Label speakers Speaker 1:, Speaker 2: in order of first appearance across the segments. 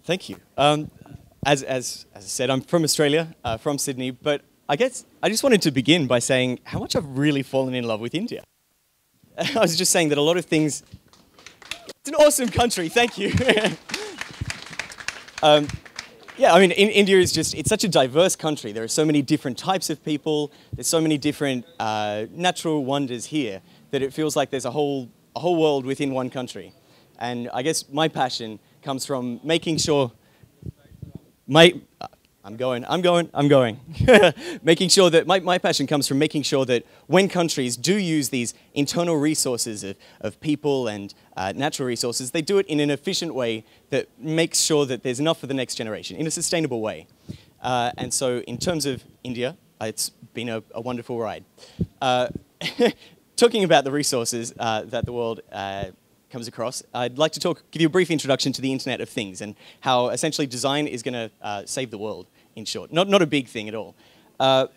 Speaker 1: Thank you. As I said, I'm from Australia, from Sydney, but I guess I just wanted to begin by saying how much I've really fallen in love with India. I was just saying that a lot of things... It's an awesome country, thank you. Yeah, I mean, India is just, it's such a diverse country. There are so many different types of people, there's so many different natural wonders here that it feels like there's a whole world within one country. And I guess my passion comes from making sure I'm going. Making sure that my passion comes from making sure that when countries do use these internal resources of people and natural resources, they do it in an efficient way that makes sure that there's enough for the next generation, in a sustainable way. And so in terms of India, it's been a wonderful ride. Talking about the resources that the world comes across, I'd like to give you a brief introduction to the Internet of Things and how essentially design is going to save the world, in short. Not a big thing at all.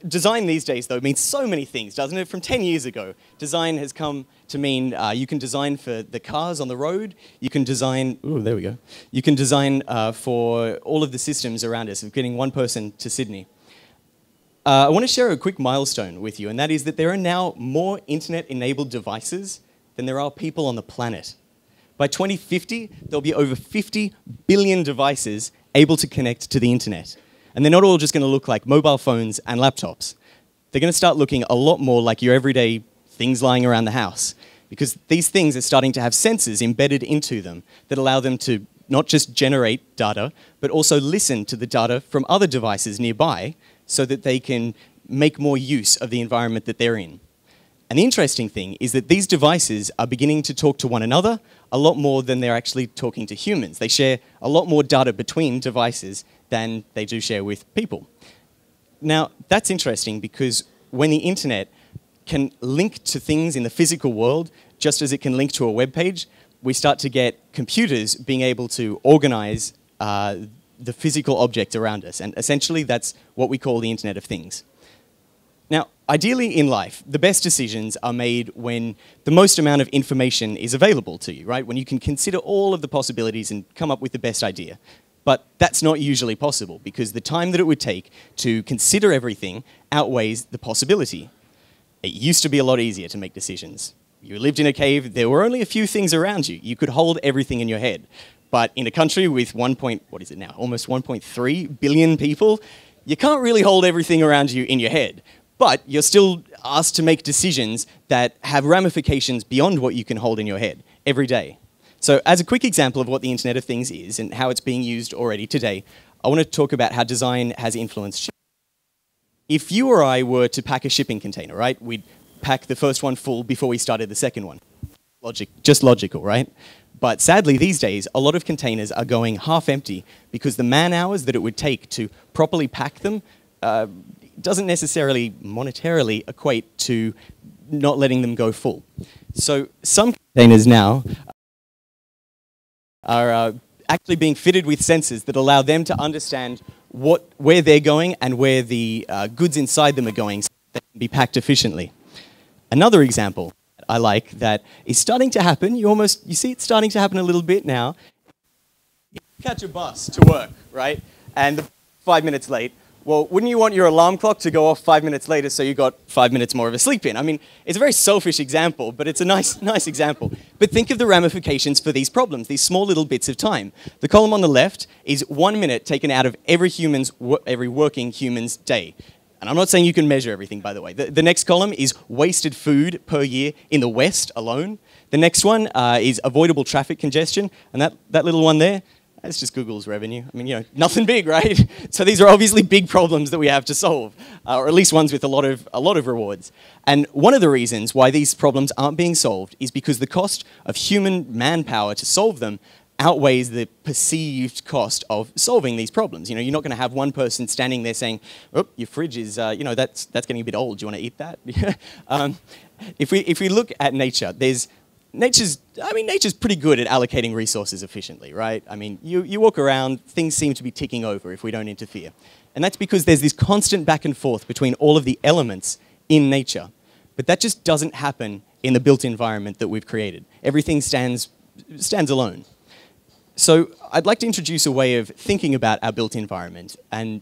Speaker 1: Design these days, though, means so many things, doesn't it? From 10 years ago, design has come to mean you can design for the cars on the road, you can design, ooh, there we go. You can design for all of the systems around us, of getting one person to Sydney. I want to share a quick milestone with you, and that is that there are now more internet-enabled devices than there are people on the planet. By 2050, there'll be over 50 billion devices able to connect to the internet. And they're not all just going to look like mobile phones and laptops. They're going to start looking a lot more like your everyday things lying around the house, because these things are starting to have sensors embedded into them that allow them to not just generate data, but also listen to the data from other devices nearby so that they can make more use of the environment that they're in. And the interesting thing is that these devices are beginning to talk to one another a lot more than they're actually talking to humans. They share a lot more data between devices than they do share with people. Now, that's interesting because when the internet can link to things in the physical world, just as it can link to a web page, we start to get computers being able to organize the physical objects around us. And essentially, that's what we call the Internet of Things. Now, ideally in life, the best decisions are made when the most amount of information is available to you, right? When you can consider all of the possibilities and come up with the best idea. But that's not usually possible because the time that it would take to consider everything outweighs the possibility. It used to be a lot easier to make decisions. You lived in a cave, there were only a few things around you. You could hold everything in your head. But in a country with almost 1.3 billion people, you can't really hold everything around you in your head. But you're still asked to make decisions that have ramifications beyond what you can hold in your head every day. So as a quick example of what the Internet of Things is and how it's being used already today, I want to talk about how design has influenced shipping. If you or I were to pack a shipping container, right, we'd pack the first one full before we started the second one. Just logical, right? But sadly, these days, a lot of containers are going half empty because the man hours that it would take to properly pack them doesn't necessarily monetarily equate to not letting them go full. So some containers now are actually being fitted with sensors that allow them to understand where they're going and where the goods inside them are going so they can be packed efficiently. Another example I like that is starting to happen, you see it starting to happen a little bit now. You catch a bus to work, right? And 5 minutes late. Well, wouldn't you want your alarm clock to go off 5 minutes later so you got 5 minutes more of a sleep in? I mean, it's a very selfish example, but it's a nice example. But think of the ramifications for these problems, these small little bits of time. The column on the left is 1 minute taken out of every working human's day. And I'm not saying you can measure everything, by the way. The next column is wasted food per year in the West alone. The next one is avoidable traffic congestion. And that little one there, that's just Google's revenue. I mean, you know, nothing big, right? So these are obviously big problems that we have to solve, or at least ones with a lot of rewards. And one of the reasons why these problems aren't being solved is because the cost of human manpower to solve them outweighs the perceived cost of solving these problems. You know, you're not going to have one person standing there saying, "Oh, your fridge is, you know, that's getting a bit old. Do you want to eat that?" If we look at nature, nature's pretty good at allocating resources efficiently, right? I mean, you walk around, things seem to be ticking over if we don't interfere. And that's because there's this constant back and forth between all of the elements in nature. But that just doesn't happen in the built environment that we've created. Everything stands alone. So I'd like to introduce a way of thinking about our built environment, and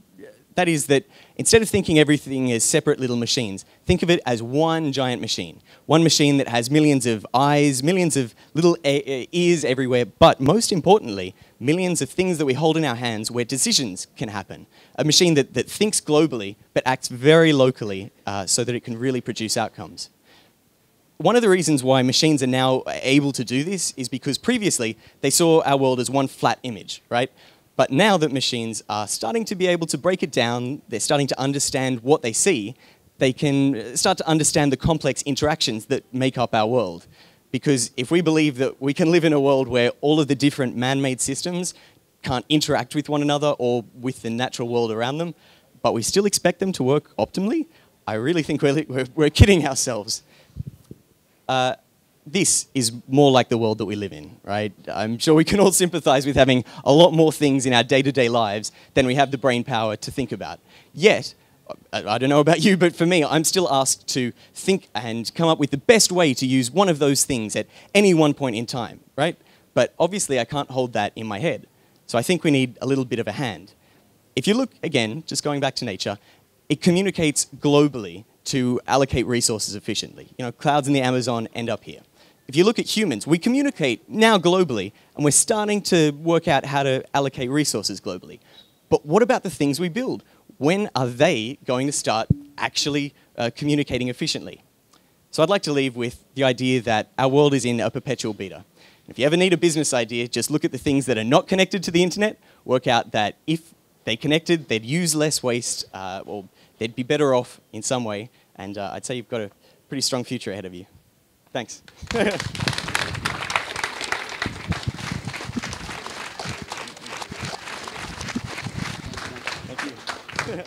Speaker 1: that is that instead of thinking everything as separate little machines, think of it as one giant machine. One machine that has millions of eyes, millions of little ears everywhere, but most importantly, millions of things that we hold in our hands where decisions can happen. A machine that thinks globally, but acts very locally so that it can really produce outcomes. One of the reasons why machines are now able to do this is because previously they saw our world as one flat image, right? But now that machines are starting to be able to break it down, they're starting to understand what they see, they can start to understand the complex interactions that make up our world. Because if we believe that we can live in a world where all of the different man-made systems can't interact with one another or with the natural world around them, but we still expect them to work optimally, I really think we're kidding ourselves. This is more like the world that we live in, right? I'm sure we can all sympathize with having a lot more things in our day-to-day lives than we have the brain power to think about. Yet, I don't know about you, but for me, I'm still asked to think and come up with the best way to use one of those things at any one point in time, right? But obviously, I can't hold that in my head. So I think we need a little bit of a hand. If you look, again, just going back to nature, it communicates globally to allocate resources efficiently. You know, clouds in the Amazon end up here. If you look at humans, we communicate now globally, and we're starting to work out how to allocate resources globally. But what about the things we build? When are they going to start actually communicating efficiently? So I'd like to leave with the idea that our world is in a perpetual beta. If you ever need a business idea, just look at the things that are not connected to the internet, work out that if they connected, they'd use less waste, or they'd be better off in some way, and I'd say you've got a pretty strong future ahead of you. Thanks. Thank you.